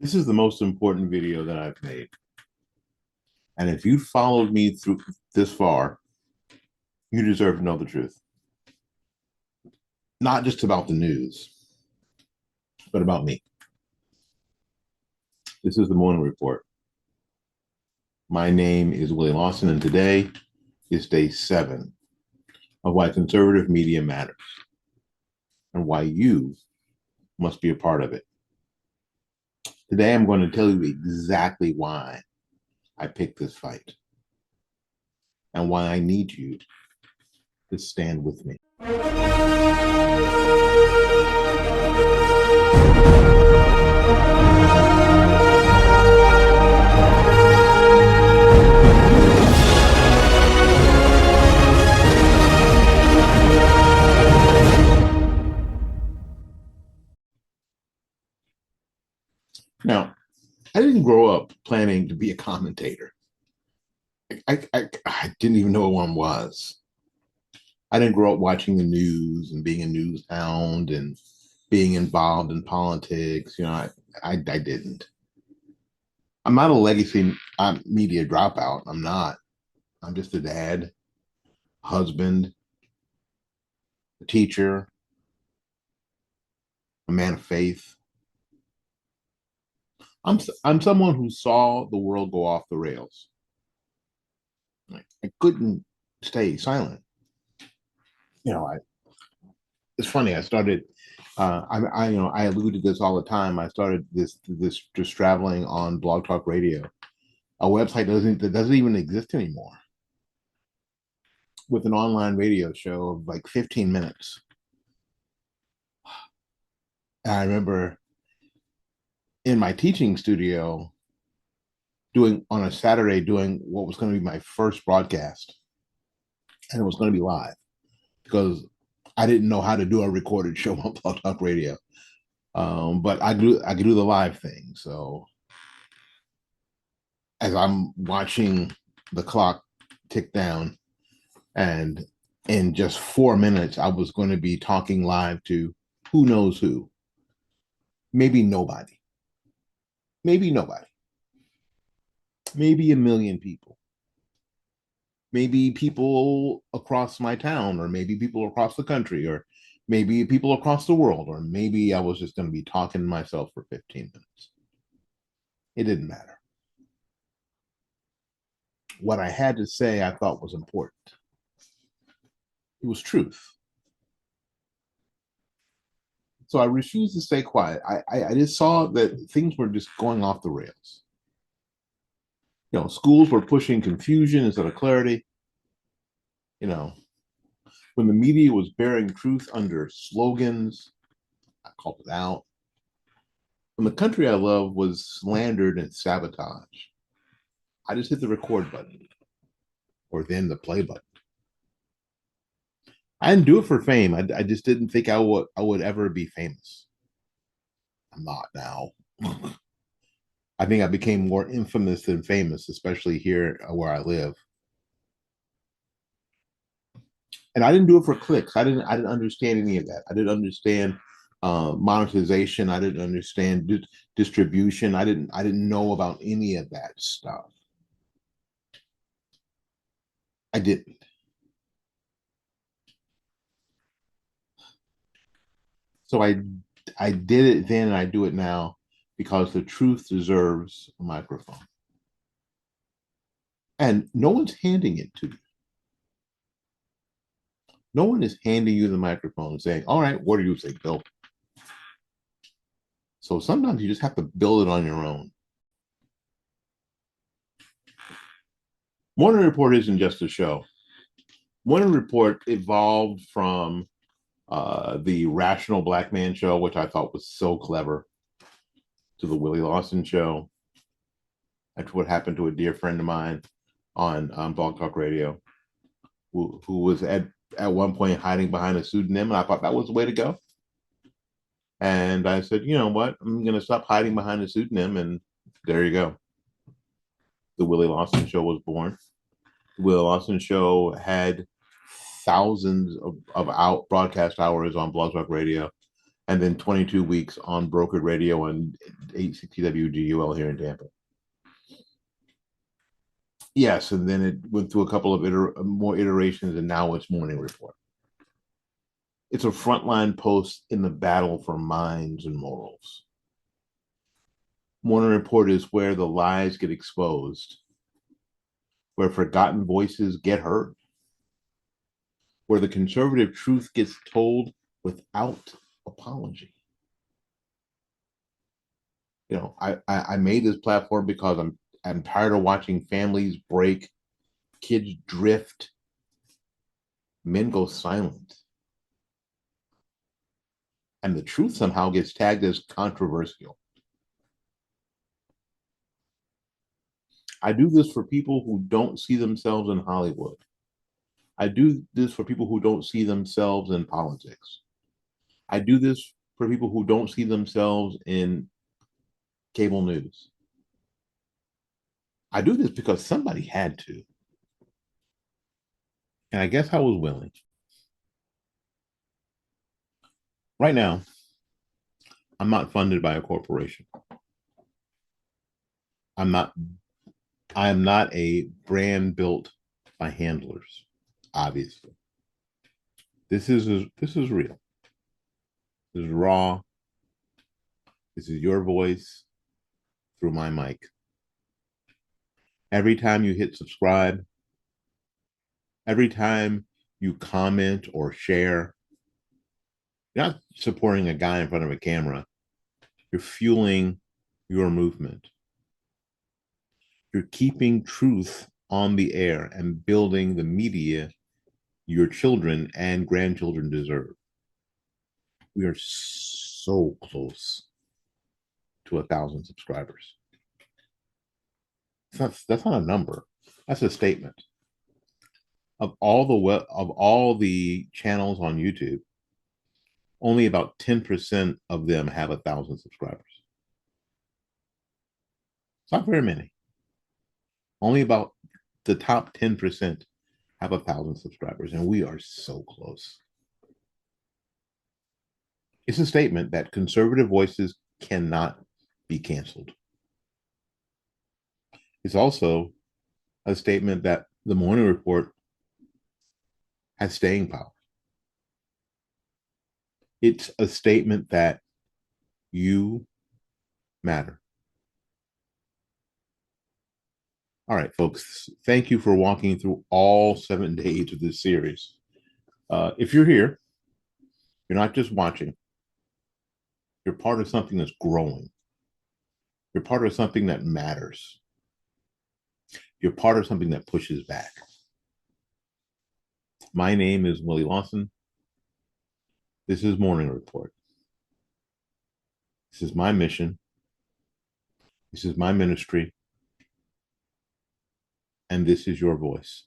This is the most important video that I've made. And if you followed me through this far, you deserve to know the truth. Not just about the news, but about me. This is the Morning Report. My name is Willie Lawson, and today is day 7 of why conservative media matters and why you must be a part of it. Today, I'm going to tell you exactly why I picked this fight and why I need you to stand with me. Now, I didn't grow up planning to be a commentator. I didn't even know what one was. I didn't grow up watching the news and being a news hound and being involved in politics. I didn't. I'm not a legacy media dropout. I'm not. I'm just a dad, husband, a teacher, a man of faith. I'm someone who saw the world go off the rails. I couldn't stay silent. You know, I it's funny. I started. I allude to this all the time. I started this just traveling on Blog Talk Radio, a website that doesn't even exist anymore, with an online radio show of like 15 minutes. And I remember in my teaching studio doing on a Saturday doing what was going to be my first broadcast, and it was going to be live because I didn't know how to do a recorded show on Blog Talk Radio. But I could do the live thing. So as I'm watching the clock tick down, and in just 4 minutes, I was going to be talking live to who knows who. Maybe nobody. Maybe nobody. Maybe a million people. Maybe people across my town, or maybe people across the country, or maybe people across the world, or maybe I was just going to be talking to myself for 15 minutes. It didn't matter. What I had to say, I thought was important. It was truth. So I refused to stay quiet. I just saw that things were just going off the rails. Schools were pushing confusion instead of clarity. When the media was bearing truth under slogans, I called it out. When the country I love was slandered and sabotaged, I just hit the record button, or then the play button. I didn't do it for fame. I just didn't think I would ever be famous. I'm not now. I think I became more infamous than famous, especially here where I live. And I didn't do it for clicks. I didn't understand any of that. I didn't understand monetization. I didn't understand distribution. I didn't know about any of that stuff. I didn't. So I did it then and I do it now because the truth deserves a microphone. And no one's handing it to you. No one is handing you the microphone and saying, all right, what do you say, Bill? So sometimes you just have to build it on your own. Morning Report isn't just a show. Morning Report evolved from the Rational Black Man show, which I thought was so clever, to the Willie Lawson show. That's what happened to a dear friend of mine on Blog Talk Radio, who was at one point hiding behind a pseudonym, and I thought that was the way to go. And I said, you know what? I'm going to stop hiding behind a pseudonym, and there you go. The Willie Lawson show was born. The Willie Lawson show had thousands of broadcast hours on Blog Talk Radio, and then 22 weeks on brokered radio and 860 WGUL here in Tampa. Yes, and then it went through a couple of more iterations, and now it's Morning Report. It's a frontline post in the battle for minds and morals. Morning Report is where the lies get exposed, where forgotten voices get heard, where the conservative truth gets told without apology. You know, I made this platform because I'm tired of watching families break, kids drift, men go silent. And the truth somehow gets tagged as controversial. I do this for people who don't see themselves in Hollywood. I do this for people who don't see themselves in politics. I do this for people who don't see themselves in cable news. I do this because somebody had to. And I guess I was willing. Right now, I'm not funded by a corporation. I'm not I am not a brand built by handlers, obviously. This is real. This is raw. This is your voice through my mic. Every time you hit subscribe, every time you comment or share, you're not supporting a guy in front of a camera. You're fueling your movement. You're keeping truth on the air and building the media your children and grandchildren deserve. We are so close to 1,000 subscribers. That's not a number. That's a statement. Of all the channels on YouTube, only about 10% of them have 1,000 subscribers. It's not very many. Only about the top 10% have 1,000 subscribers, and we are so close. It's a statement that conservative voices cannot be canceled. It's also a statement that the Morning Report has staying power. It's a statement that you matter. All right, folks, thank you for walking through all 7 days of this series. If you're here, you're not just watching, you're part of something that's growing. You're part of something that matters. You're part of something that pushes back. My name is Willie Lawson. This is Morning Report. This is my mission. This is my ministry. And this is your voice.